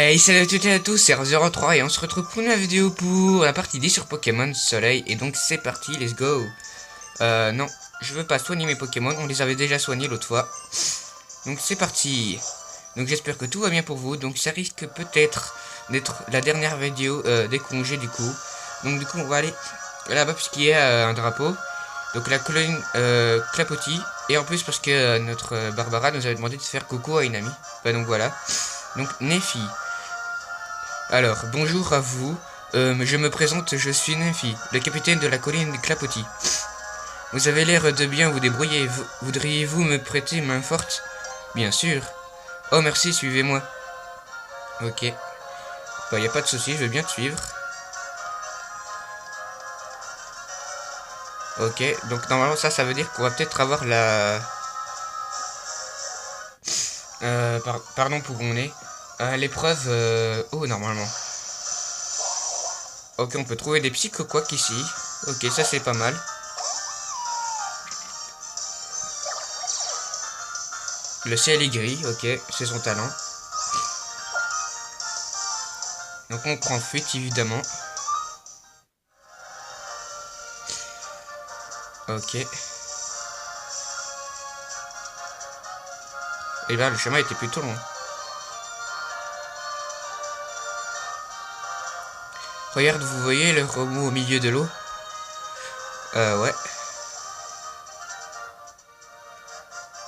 Hey, salut à toutes et à tous, c'est R03 et on se retrouve pour une nouvelle vidéo pour la partie 10 sur Pokémon Soleil. Et donc c'est parti, let's go. Non, je veux pas soigner mes Pokémon, on les avait déjà soignés l'autre fois. Donc c'est parti. Donc j'espère que tout va bien pour vous, donc ça risque peut-être d'être la dernière vidéo des congés du coup. Donc du coup on va aller là-bas puisqu'il y a un drapeau. Donc la colonie Clapotis. Et en plus parce que notre Barbara nous avait demandé de faire coucou à une amie. Bah donc voilà. Donc Nephi. Alors, bonjour à vous. Je me présente, je suis Nephi, le capitaine de la colline Clapotis. Vous avez l'air de bien vous débrouiller. Voudriez-vous me prêter main forte? Bien sûr. Oh merci, suivez-moi. Ok. Bah, y a pas de souci, je veux bien te suivre. Ok, donc normalement ça veut dire qu'on va peut-être avoir la... pardon pour mon nez. L'épreuve... Oh, normalement. Ok, on peut trouver des psychoquacs ici. Ok, ça c'est pas mal. Le ciel est gris, ok, c'est son talent. Donc on prend fuite évidemment. Ok. Et bien le chemin était plutôt long. Regarde, vous voyez le remous au milieu de l'eau? Ouais.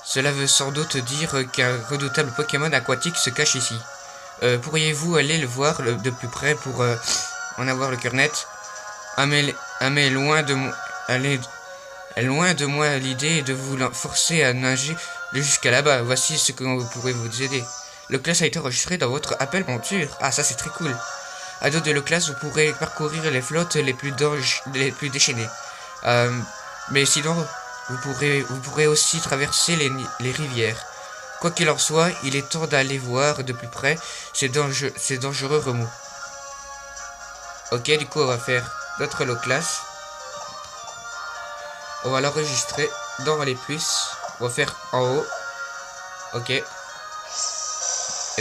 Cela veut sans doute dire qu'un redoutable Pokémon aquatique se cache ici. Pourriez-vous aller le voir de plus près pour en avoir le cœur net? Mais loin de moi, loin de moi l'idée de vous forcer à nager jusqu'à là-bas. Voici ce que pourrait vous aider. Le classe a été enregistré dans votre appel monture. Ah, ça c'est très cool. À dos de le classe, vous pourrez parcourir les flottes les plus déchaînées. Mais sinon, vous pourrez aussi traverser les rivières. Quoi qu'il en soit, il est temps d'aller voir de plus près ces dangereux remous. Ok, du coup, on va faire notre low class. On va l'enregistrer dans les puces. On va faire en haut. Ok. Et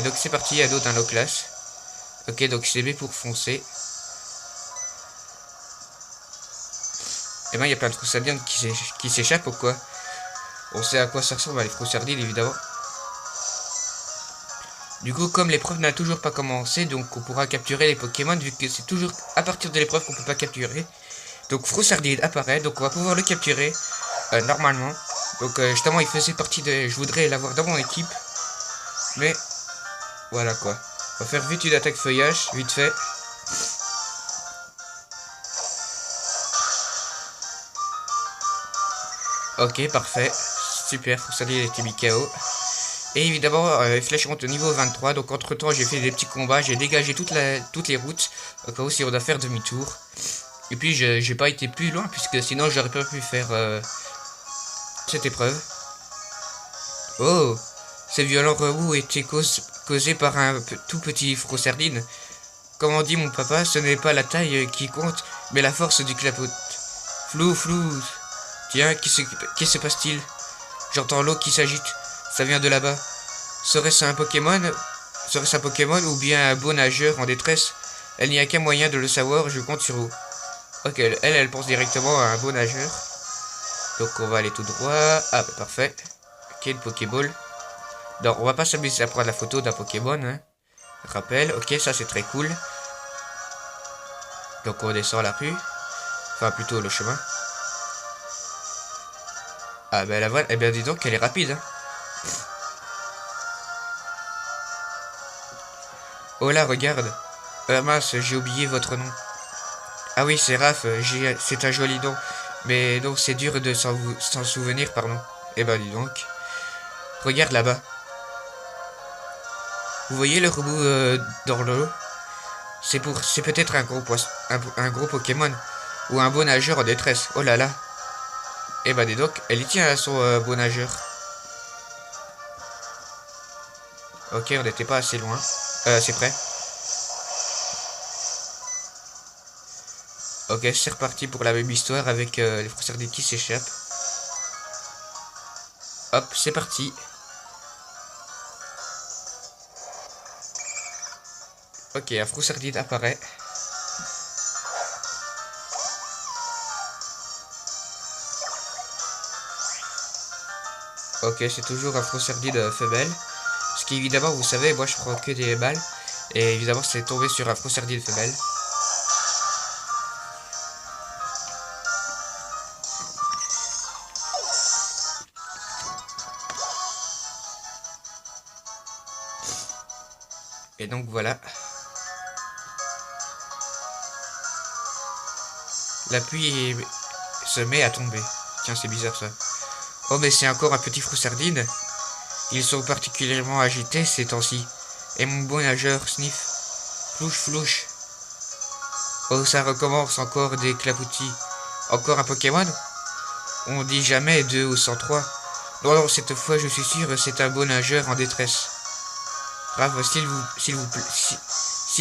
donc, c'est parti, à dos d'un low class. Ok, donc c'est B pour foncer. Et ben, il y a plein de froussardines qui s'échappent ou quoi? On sait à quoi ça ressemble, les froussardines, évidemment. Du coup, comme l'épreuve n'a toujours pas commencé, donc on pourra capturer les Pokémon, vu que c'est toujours à partir de l'épreuve qu'on peut pas capturer. Donc Froussardine apparaît, donc on va pouvoir le capturer, normalement. Donc justement, il faisait partie de... Je voudrais l'avoir dans mon équipe. Mais, voilà quoi. On va faire vite une attaque feuillage, vite fait. Ok, parfait. Super, Froussardine a été mis KO. Et évidemment, les flèches montent au niveau 23. Donc entre temps, j'ai fait des petits combats. J'ai dégagé toutes les routes. Au cas où si on doit faire demi-tour. Et puis, j'ai pas été plus loin. Puisque sinon, j'aurais pas pu faire cette épreuve. Oh, ces violents remous étaient causés par un tout petit Froussardine. Comme on dit mon papa, ce n'est pas la taille qui compte, mais la force du clapot. Flou, flou. Tiens, qui se passe-t-il? J'entends l'eau qui s'agite. Ça vient de là-bas. Serait-ce un Pokémon? Serait-ce un Pokémon ou bien un beau nageur en détresse? Elle n'y a qu'un moyen de le savoir, je compte sur vous. Ok, elle pense directement à un beau nageur. Donc on va aller tout droit. Ah, bah, parfait. Ok, une Pokéball. Donc on va pas s'amuser à prendre la photo d'un Pokémon. Hein. Rappel, ok, ça c'est très cool. Donc on descend la rue. Enfin, plutôt le chemin. Ah, ben la voile, eh bien dis donc, elle est rapide. Hein. Oh là, regarde. Mince, j'ai oublié votre nom. Ah oui, c'est Raph, c'est un joli nom. Mais donc c'est dur de s'en souvenir, pardon. Eh ben dis donc. Regarde là-bas. Vous voyez le remous dans l'eau? C'est peut-être un gros poisson, un gros Pokémon. Ou un beau nageur en détresse. Oh là là. Eh ben dis donc, elle y tient à son beau nageur. Ok, on n'était pas assez loin. C'est prêt. Ok, c'est reparti pour la même histoire avec les Froussardines qui s'échappent. Hop, c'est parti. Ok, un Froussardine apparaît. Ok, c'est toujours un Froussardine femelle. Ce qui évidemment, vous savez, moi je prends que des mâles. Et évidemment, c'est tombé sur un Froussardine femelle. Et donc voilà. La pluie se met à tomber. Tiens, c'est bizarre ça. Oh, mais c'est encore un petit Froussardine. Ils sont particulièrement agités ces temps-ci. Et mon bon nageur, Sniff. Flouche, flouche. Oh, ça recommence encore des clafoutis. Encore un Pokémon? On dit jamais 2 ou 103. Non, non, cette fois, je suis sûr, c'est un beau nageur en détresse. Brave, s'il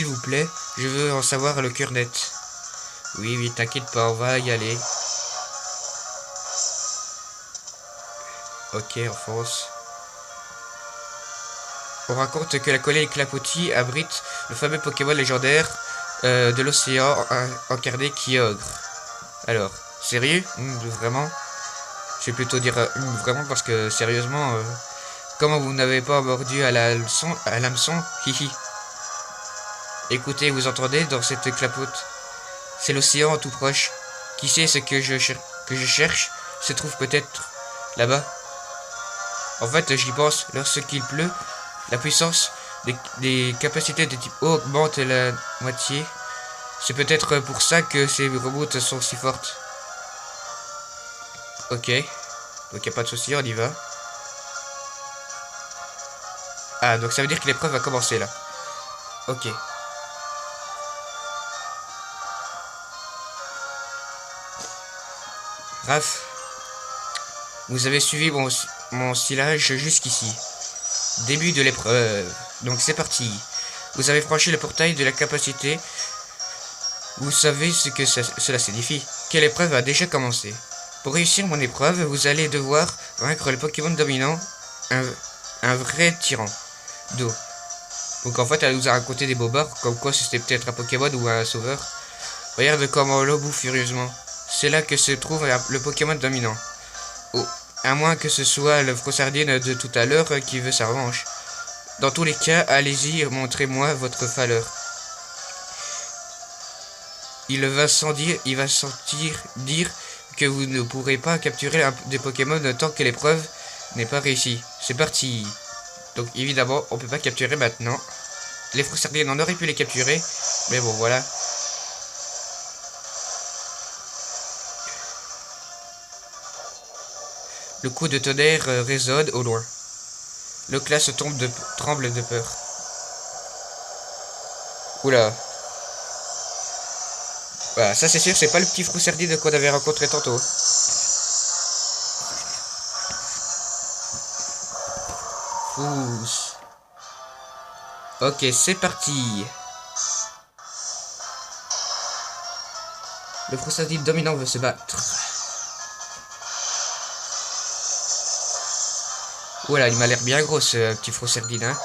vous plaît, je veux en savoir le cœur net. Oui, oui, t'inquiète pas, on va y aller. Ok, on fonce. On raconte que la colline Clapotis abrite le fameux Pokémon légendaire de l'océan incarné Kyogre. Alors, sérieux? Vraiment? Je vais plutôt dire vraiment parce que sérieusement, comment vous n'avez pas mordu à l'hameçon? Hihi. Écoutez, vous entendez dans cette clapote? C'est l'océan tout proche. Qui sait ce que je cherche se trouve peut-être là-bas. En fait, j'y pense, lorsqu'il pleut, la puissance des capacités de type eau augmente la moitié. C'est peut-être pour ça que ces remoutes sont si fortes. Ok. Donc y a pas de souci, on y va. Ah, donc ça veut dire que l'épreuve va commencer là. Ok. Raph, vous avez suivi mon silage jusqu'ici. Début de l'épreuve. Donc c'est parti. Vous avez franchi le portail de la capacité. Vous savez ce que cela signifie. Quelle épreuve a déjà commencé. Pour réussir mon épreuve, vous allez devoir vaincre le Pokémon dominant, un vrai tyran d'eau. Donc en fait, elle nous a raconté des bobards, comme quoi c'était peut-être un Pokémon ou un sauveur. Regarde comment l'eau bouffe furieusement. C'est là que se trouve le Pokémon dominant. Oh, à moins que ce soit le Froussardine de tout à l'heure qui veut sa revanche. Dans tous les cas, allez-y, montrez-moi votre valeur. Il va sentir dire que vous ne pourrez pas capturer des Pokémon tant que l'épreuve n'est pas réussie. C'est parti. Donc évidemment, on peut pas capturer maintenant. Les Froussardines, on aurait pu les capturer, mais bon, voilà. Le coup de tonnerre résonne au loin. Le classe tremble de peur. Oula. Voilà, ça c'est sûr, c'est pas le petit Froussardine qu'on avait rencontré tantôt. Fous. Ok, c'est parti. Le Froussardine dominant veut se battre. Voilà, il m'a l'air bien gros ce petit Froussardine, hein.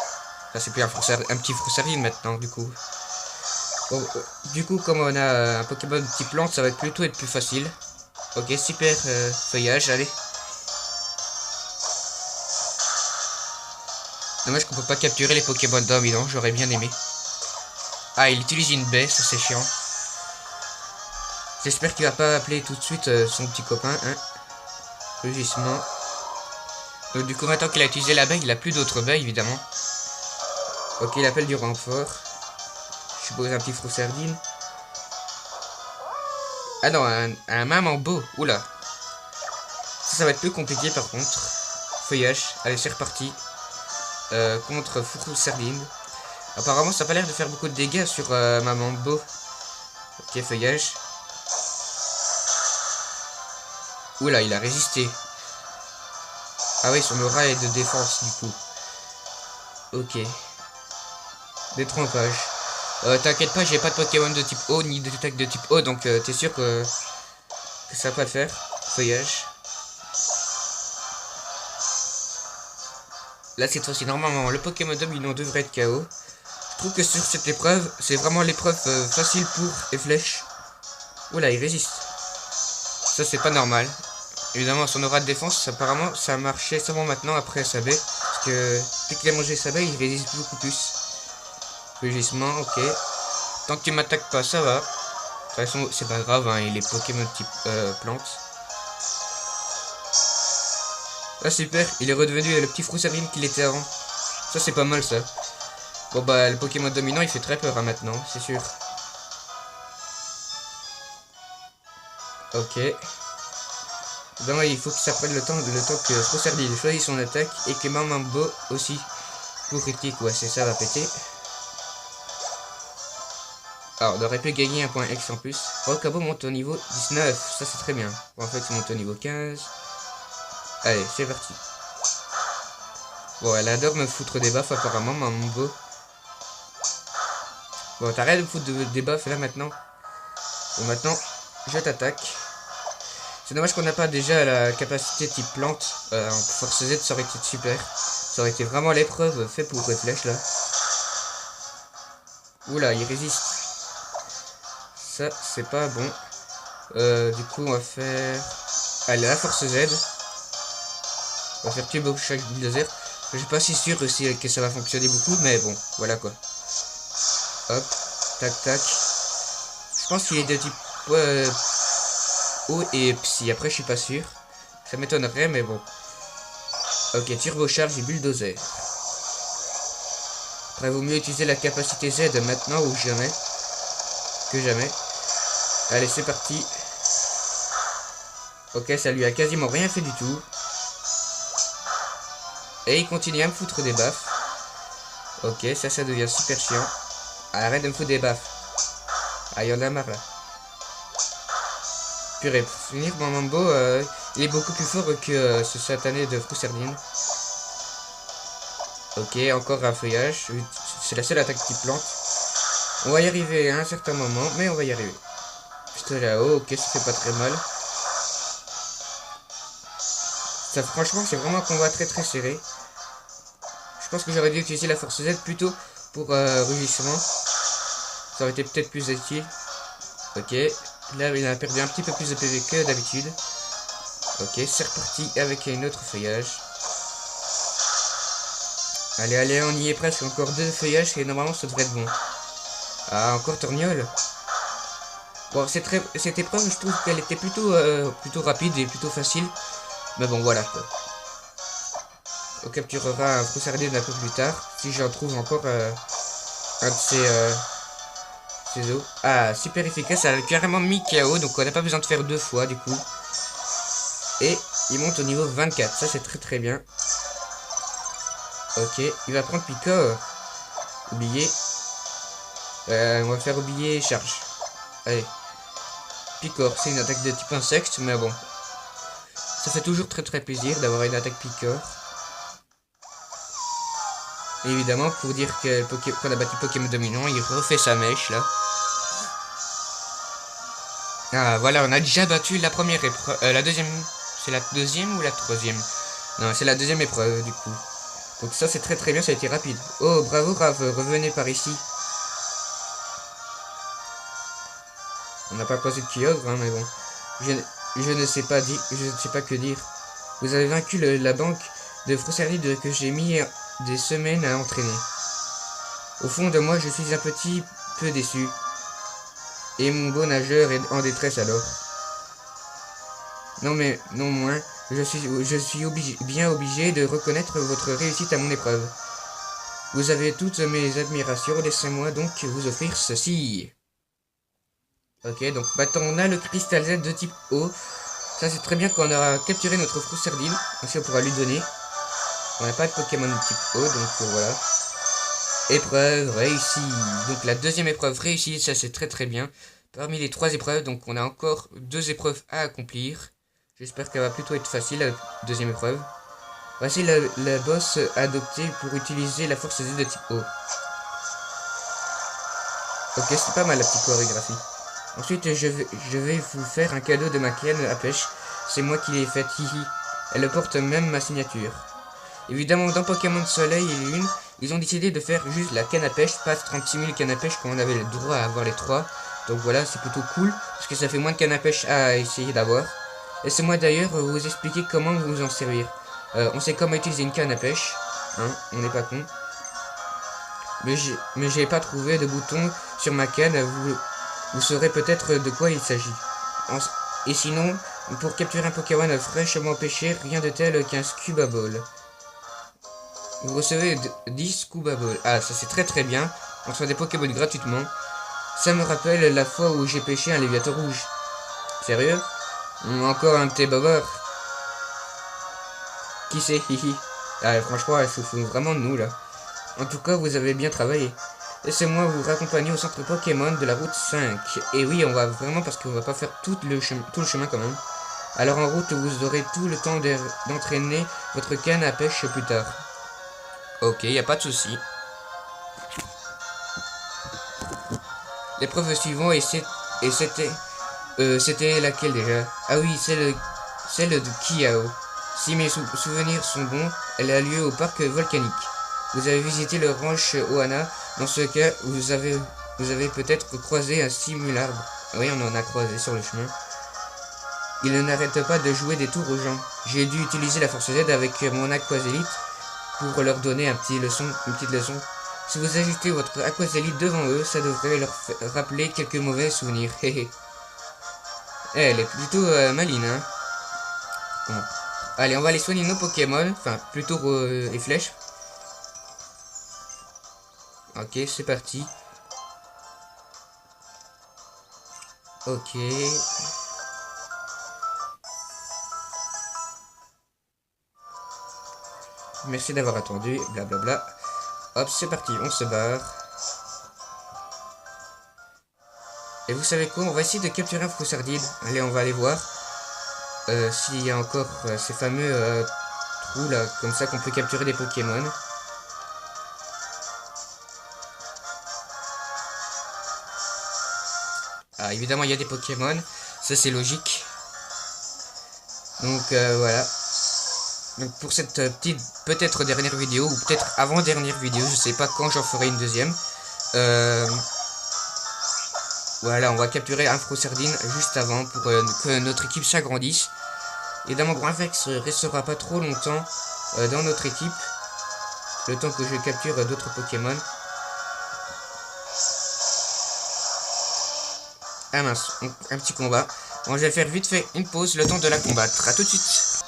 Ça c'est plus un petit Froussardine maintenant, du coup. Bon, du coup, comme on a un Pokémon type plante, ça va plutôt être plus facile. Ok, super feuillage, allez. Dommage qu'on peut pas capturer les Pokémon dominants, j'aurais bien aimé. Ah, il utilise une baie, ça c'est chiant. J'espère qu'il va pas appeler tout de suite son petit copain, hein. Rugissement. Donc du coup, maintenant qu'il a utilisé la baie, il a plus d'autres baies, évidemment. Ok, il appelle du renfort. Je suppose un petit Froussardine. Ah non, un Mamambo. Oula. Ça va être plus compliqué par contre. Feuillage. Allez, c'est reparti. Contre Froussardine. Apparemment, ça n'a pas l'air de faire beaucoup de dégâts sur Mamambo. Ok, feuillage. Oula, il a résisté. Ah oui, son aura est de défense du coup. Ok. Détrompage. T'inquiète pas, j'ai pas de Pokémon de type eau ni d'attaque de type eau, donc t'es sûr que ça va pas le faire. Feuillage. Là cette fois-ci normalement le Pokémon dominant devrait être KO. Je trouve que sur cette épreuve, c'est vraiment l'épreuve facile pour et flèche. Oula, il résiste. Ça, c'est pas normal. Évidemment, son aura de défense, apparemment, ça a marché seulement maintenant après sa baie. Parce que dès qu'il a mangé sa baie, il résiste beaucoup plus. Rugissement, ok. Tant que tu m'attaques pas, ça va. De toute façon, c'est pas grave, hein, il est Pokémon type plante. Ah, super, il est redevenu le petit Froussaline qu'il était avant. Ça, c'est pas mal, ça. Bon, bah, le Pokémon dominant, il fait très peur, hein, maintenant, c'est sûr. Ok. Évidemment, il faut que ça prenne le temps que Froussaline choisisse son attaque et que Mamambo aussi. Pour critique, ouais, c'est ça, va péter. Alors, on aurait pu gagner un point X en plus. Rocabo monte au niveau 19, ça c'est très bien. Bon, en fait, il monte au niveau 15. Allez, c'est parti. Bon, elle adore me foutre des baffes apparemment, Mamambo. Bon, t'arrêtes de me foutre des baffes là maintenant. Bon, maintenant, je t'attaque. C'est dommage qu'on n'a pas déjà la capacité type plante. En force Z, ça aurait été super. Ça aurait été vraiment l'épreuve fait pour les flèches là. Oula, il résiste. Ça, c'est pas bon. Du coup, on va faire... Allez, la force Z. On va faire Turbo Shock Bulldozer. Je suis pas si sûr aussi que ça va fonctionner beaucoup, mais bon, voilà quoi. Hop, tac, tac. Je pense qu'il est de type eau et psy. Après, je suis pas sûr. Ça m'étonnerait, mais bon. Ok, Turbo Charge et Bulldozer. Après, vaut mieux utiliser la capacité Z maintenant ou jamais. Que jamais. Allez, c'est parti. Ok, ça lui a quasiment rien fait du tout. Et il continue à me foutre des baffes. Ok, ça devient super chiant. Arrête de me foutre des baffes. Ah, il y en a marre là. Purée, pour finir, mon Mambo, il est beaucoup plus fort que ce satané de Froussaline. Ok, encore un feuillage. C'est la seule attaque qui plante. On va y arriver à un certain moment, mais on va y arriver. Juste là-haut, ok, ça fait pas très mal. Ça, franchement, c'est vraiment un combat très très serré. Je pense que j'aurais dû utiliser la force Z plutôt pour rugissement. Ça aurait été peut-être plus utile. Ok, là il a perdu un petit peu plus de PV que d'habitude. Ok, c'est reparti avec un autre feuillage. Allez, allez, on y est presque. Encore 2 feuillages et normalement ça devrait être bon. Ah, encore Torgnole. Bon, cette épreuve, je trouve qu'elle était plutôt rapide et plutôt facile. Mais bon, voilà quoi. On capturera un Froussaline un peu plus tard. Si j'en trouve encore un de ces os. Ah, super efficace. Ça a carrément mis KO. Donc on n'a pas besoin de faire 2 fois du coup. Et il monte au niveau 24. Ça, c'est très très bien. Ok, il va prendre Picor. Oublié. On va faire oublier charge. Allez. Picor, c'est une attaque de type insecte, mais bon. Ça fait toujours très très plaisir d'avoir une attaque Picor. Et évidemment, pour dire qu'on a battu Pokémon dominant, il refait sa mèche là. Ah voilà, on a déjà battu la première épreuve. La deuxième. C'est la deuxième ou la troisième? Non, c'est la deuxième épreuve du coup. Donc ça c'est très très bien, ça a été rapide. Oh bravo Rav, revenez par ici. On n'a pas posé de Kyogre, hein, mais bon. Je ne sais pas que dire. Vous avez vaincu la banque de Froussaline que j'ai mis des semaines à entraîner. Au fond de moi, je suis un petit peu déçu. Et mon beau nageur est en détresse alors. Non mais, non moins, je suis bien obligé de reconnaître votre réussite à mon épreuve. Vous avez toutes mes admirations, laissez-moi donc vous offrir ceci. Ok, donc maintenant on a le cristal Z de type eau. Ça c'est très bien quand on aura capturé notre Froussaline. Ainsi on pourra lui donner. On n'a pas de Pokémon de type eau, donc voilà. Épreuve réussie. Donc la deuxième épreuve réussie, ça c'est très très bien. Parmi les 3 épreuves, donc on a encore 2 épreuves à accomplir. J'espère qu'elle va plutôt être facile, la deuxième épreuve. Voici la boss adoptée pour utiliser la force Z de type eau. Ok, c'est pas mal la petite chorégraphie. Ensuite, je vais vous faire un cadeau de ma canne à pêche. C'est moi qui l'ai faite, hihi. Elle porte même ma signature. Évidemment, dans Pokémon Soleil et Lune, ils ont décidé de faire juste la canne à pêche, pas 36 000 cannes à pêche comme on avait le droit à avoir les 3. Donc voilà, c'est plutôt cool, parce que ça fait moins de canne à pêche à essayer d'avoir. Laissez-moi d'ailleurs vous expliquer comment vous en servir. On sait comment utiliser une canne à pêche, hein, on n'est pas con. Mais j'ai pas trouvé de bouton sur ma canne, vous saurez peut-être de quoi il s'agit. Et sinon, pour capturer un Pokémon fraîchement pêché, rien de tel qu'un Scuba Ball. Vous recevez 10 Scuba Balls. Ah, ça c'est très très bien. On reçoit des Pokémon gratuitement. Ça me rappelle la fois où j'ai pêché un Léviathan rouge. Sérieux? Encore un de tes bobeurs. Qui c'est? Hihi. Ah, franchement, elle se fout vraiment de nous là. En tout cas, vous avez bien travaillé. Laissez-moi vous raccompagner au centre Pokémon de la route 5. Et oui, on va vraiment, parce qu'on va pas faire tout le chemin quand même. Alors en route, vous aurez tout le temps d'entraîner votre canne à pêche plus tard. Ok, y a pas de souci. L'épreuve suivante c'était laquelle déjà? Ah oui, celle de Kiao. Si mes souvenirs sont bons, elle a lieu au parc volcanique. Vous avez visité le ranch Ohana. Dans ce cas, vous avez peut-être croisé un simularbre. Oui, on en a croisé sur le chemin. Il n'arrête pas de jouer des tours aux gens. J'ai dû utiliser la force Z avec mon Aquazélite pour leur donner une petite leçon. Si vous agitez votre Aquazélite devant eux, ça devrait leur rappeler quelques mauvais souvenirs. Elle est plutôt maligne, hein. Bon. Allez, on va aller soigner nos Pokémon. Enfin, plutôt les flèches. Ok, c'est parti. Ok. Merci d'avoir attendu, blablabla. Hop, c'est parti, on se barre. Et vous savez quoi? On va essayer de capturer un Froussardine. Allez, on va aller voir s'il y a encore ces fameux trous là, comme ça qu'on peut capturer des Pokémon. Ah, évidemment, il y a des Pokémon. Ça, c'est logique. Donc, voilà. Donc, pour cette petite, peut-être dernière vidéo, ou peut-être avant-dernière vidéo, je sais pas quand j'en ferai une deuxième. Voilà, on va capturer un Froussardine juste avant pour que notre équipe s'agrandisse. Évidemment, Grandvex restera pas trop longtemps dans notre équipe. Le temps que je capture d'autres Pokémon. Ah mince, un petit combat. Bon, je vais faire vite fait une pause, le temps de la combattre. A tout de suite.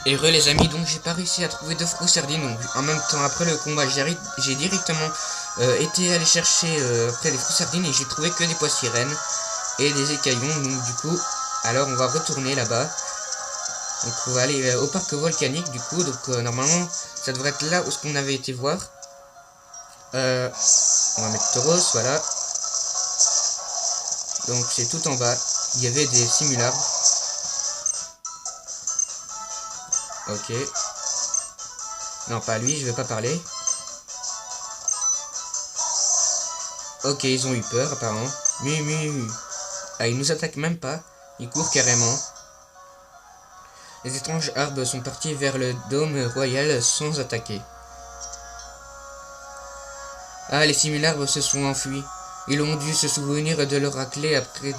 Et les amis, donc j'ai pas réussi à trouver de Froussardine. Donc en même temps, après le combat, j'ai directement été aller chercher après des Froussardines et j'ai trouvé que des poissirènes et des écaillons. Donc du coup, alors on va retourner là-bas. Donc on va aller au parc volcanique du coup. Donc normalement, ça devrait être là où ce qu'on avait été voir. On va mettre Tauros, voilà. Donc c'est tout en bas. Il y avait des simulacres. Ok. Non, pas lui, je vais pas parler. Ok, ils ont eu peur apparemment. Ah, ils nous attaquent même pas. Ils courent carrément. Les étranges arbres sont partis vers le dôme royal sans attaquer. Ah, les simularbres se sont enfuis. Ils ont dû se souvenir de leur raclée après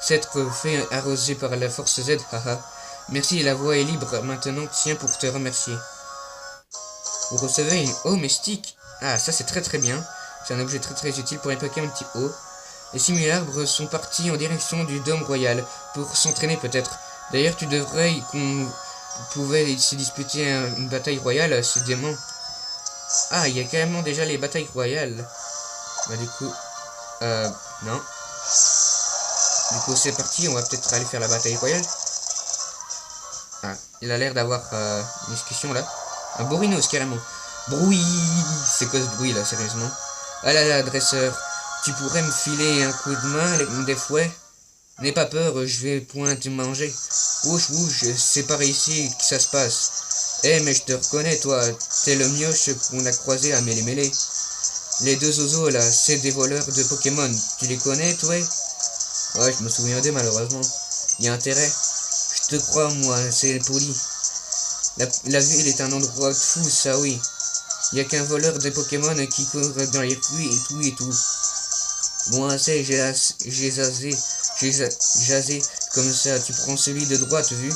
s'être fait arroser par la force Z. Haha. Merci, la voie est libre. Maintenant, tiens pour te remercier. Vous recevez une eau mystique. Ah, ça c'est très bien. C'est un objet très utile pour époquer un petit eau. Les simularbres sont partis en direction du dôme royal pour s'entraîner peut-être. D'ailleurs, tu devrais qu'on pouvait se disputer une bataille royale, ces démons. Ah, il y a carrément déjà les batailles royales. Bah du coup, non. Du coup, c'est parti, on va peut-être aller faire la bataille royale. Ah, il a l'air d'avoir une discussion là. Un Bourrinos carrément. Bruit. C'est quoi ce bruit là, sérieusement? Ah là là, dresseur. Tu pourrais me filer un coup de main des fouets? N'aie pas peur, je vais point te manger. Ouch, c'est par ici que ça se passe. Eh, mais je te reconnais, toi. T'es le mioche qu'on a croisé à Mêlé-Mêlé. Les deux oiseaux là, c'est des voleurs de Pokémon. Tu les connais, toi? Ouais, je me souviens d'eux malheureusement. Il y a intérêt. Je te crois, moi, c'est poli. La ville est un endroit fou, ça oui. Il n'y a qu'un voleur de Pokémon qui court dans les rues et tout et tout. Bon, assez, j'ai jasé comme ça. Tu prends celui de droite, vu?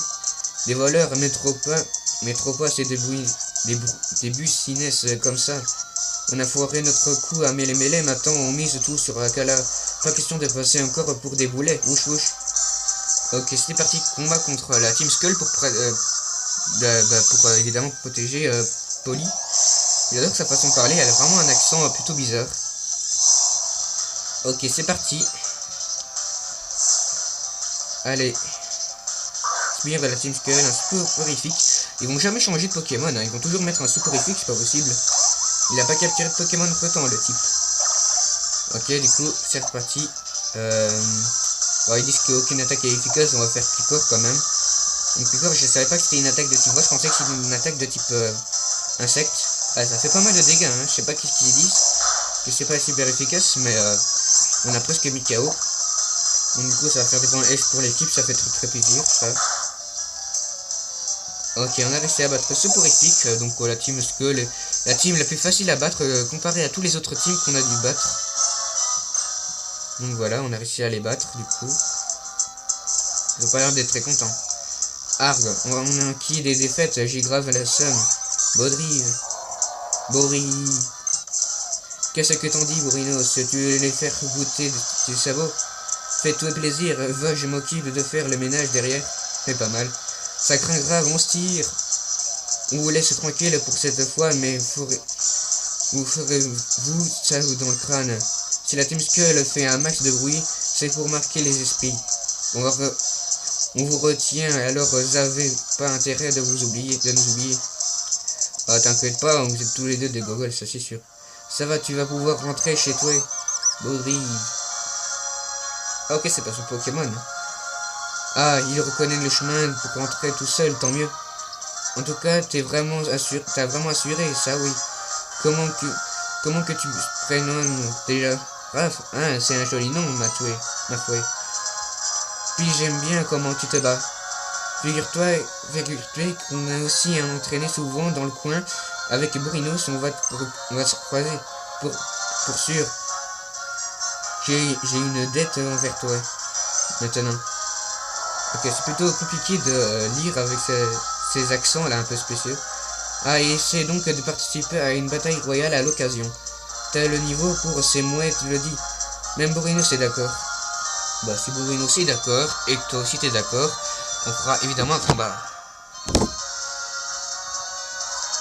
Des voleurs, mais trop pas, c'est des buciness comme ça. On a foiré notre coup à mêlée, maintenant on mise tout sur la cala. Pas question de passer encore pour des boulets. Wouch wouch. Ok, c'est parti, combat contre la Team Skull pour évidemment protéger Polly. J'adore sa façon de parler, elle a vraiment un accent plutôt bizarre. Ok, c'est parti. Allez. Spire de la Team Skull, un soporifique. Ils vont jamais changer de Pokémon, hein. Ils vont toujours mettre un soporifique, c'est pas possible. Il a pas capturé de Pokémon entre temps, le type. Ok, du coup, c'est reparti. Bon, ils disent qu'aucune attaque est efficace, on va faire Picor quand même. Donc Picor, je savais pas que c'était une attaque de type voix, je pensais que c'était une attaque de type insecte. Ah, ça fait pas mal de dégâts, hein. Je sais pas qu'est-ce qu'ils disent, que c'est pas super efficace, mais on a presque mis KO. Donc du coup, ça va faire des points S pour l'équipe, ça fait très plaisir, ça. Ok, on a réussi à battre Soporifique, donc la Team Skull, la team la plus facile à battre comparée à tous les autres teams qu'on a dû battre. Donc voilà, on a réussi à les battre du coup. Ils ont pas l'air d'être très contents. Arg, on a acquis des défaites, j'ai grave la somme. Bori. Qu'est-ce que t'en dis, Bourinos? Tu veux les faire goûter tes sabots? Fais-toi plaisir, va, je m'occupe de faire le ménage derrière. C'est pas mal. Ça craint grave, on se tire. On vous laisse tranquille pour cette fois, mais vous ferez-vous ça dans le crâne. Si la Team Skull fait un max de bruit, c'est pour marquer les esprits. On vous retient, alors vous n'avez pas intérêt de nous oublier. Ah, t'inquiète pas, vous êtes tous les deux des gogoles, ça c'est sûr. Ça va, tu vas pouvoir rentrer chez toi. Baudrive. Ah, ok, c'est pas son Pokémon. Ah, il reconnaît le chemin pour rentrer tout seul, tant mieux. En tout cas, t'as vraiment assuré, ça oui. Comment que tu prénommes déjà? Raph, hein, c'est un joli nom, ma foi. Puis j'aime bien comment tu te bats. Figure-toi qu'on a aussi entraîné souvent dans le coin. Avec Bourinos, on va se croiser. Pour sûr. J'ai une dette envers toi. Maintenant. Ok, c'est plutôt compliqué de lire avec ces accents là un peu spéciaux. Ah, et essaie donc de participer à une bataille royale à l'occasion. T'as le niveau pour ces mouettes, le dit. Même Bourinos est d'accord. Bah, si Bourinos est d'accord, et que toi aussi t'es d'accord, on fera évidemment un combat.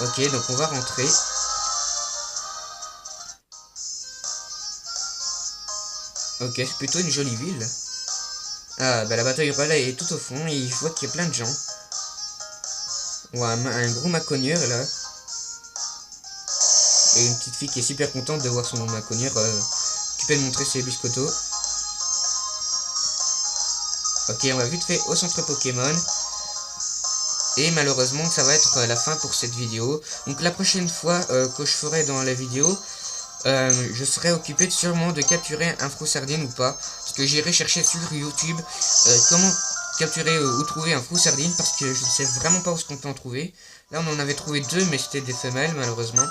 Ok, donc on va rentrer. Ok, c'est plutôt une jolie ville. Ah, bah la bataille royale est tout au fond, et je vois qu'il y a plein de gens. Ouais, un gros macogneur là. Et une petite fille qui est super contente de voir son macogneur qui peut montrer ses biscottos. Ok, on va vite fait au centre Pokémon. Et malheureusement, ça va être la fin pour cette vidéo. Donc la prochaine fois que je ferai dans la vidéo, je serai occupé sûrement de capturer un Froussardine ou pas. Parce que j'irai chercher sur YouTube comment capturer ou trouver un Froussardine. Parce que je ne sais vraiment pas où on peut en trouver. Là, on en avait trouvé deux, mais c'était des femelles malheureusement.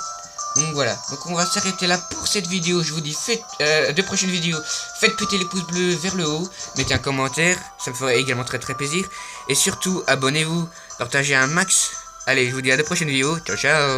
Donc voilà, donc on va s'arrêter là pour cette vidéo. Je vous dis, faites de prochaines vidéos, faites péter les pouces bleus vers le haut, mettez un commentaire, ça me ferait également très plaisir. Et surtout, abonnez-vous, partagez un max. Allez, je vous dis à de prochaines vidéos, ciao ciao.